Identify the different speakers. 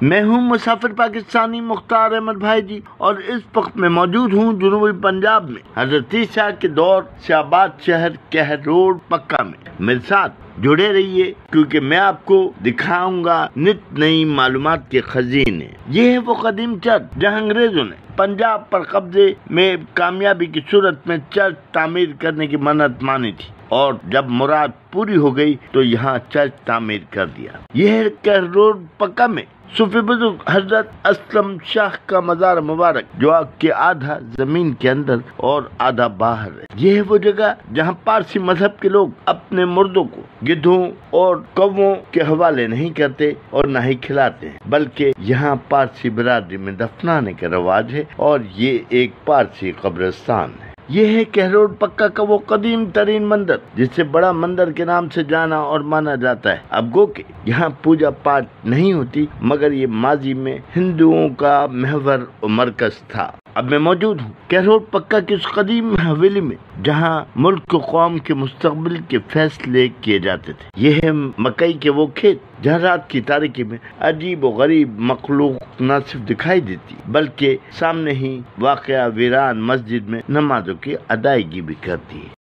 Speaker 1: میں ہوں مسافر پاکستانی مختار احمد بھائی جی، اور اس وقت میں موجود ہوں جنوبی پنجاب میں حضرت عیسیٰ کے دور سے آباد شہر کہر روڈ پکا میں۔ میرے ساتھ جڑے رہیے کیونکہ میں آپ کو دکھاؤں گا نت نئی معلومات کے خزینے۔ یہ ہے وہ قدیم چرچ جہاں انگریزوں نے پنجاب پر قبضے میں کامیابی کی صورت میں چرچ تعمیر کرنے کی منت مانی تھی، اور جب مراد پوری ہو گئی تو یہاں چرچ تعمیر کر دیا۔ یہ ہے کہر روڈ پکا میں صوفی بزرگ حضرت اسلم شاہ کا مزار مبارک، جو کہ آدھا زمین کے اندر اور آدھا باہر ہے۔ یہ ہے وہ جگہ جہاں پارسی مذہب کے لوگ اپنے مردوں کو گدھوں اور کووں کے حوالے نہیں کرتے اور نہ ہی کھلاتے ہیں، بلکہ یہاں پارسی برادری میں دفنانے کا رواج ہے، اور یہ ایک پارسی قبرستان ہے۔ یہ ہے کہر روڈ پکا کا وہ قدیم ترین مندر جسے بڑا مندر کے نام سے جانا اور مانا جاتا ہے۔ اب گو کہ یہاں پوجا پاٹ نہیں ہوتی، مگر یہ ماضی میں ہندوؤں کا محور و مرکز تھا۔ اب میں موجود ہوں کہر روڈ پکا کی اس قدیم حویلی میں جہاں ملک و قوم کے مستقبل کے فیصلے کیے جاتے تھے۔ یہ ہے مکئی کے وہ کھیت جہاں رات کی تاریکی میں عجیب و غریب مخلوق نہ صرف دکھائی دیتی بلکہ سامنے ہی واقعہ ویران مسجد میں نمازوں کی ادائیگی بھی کرتی ہے۔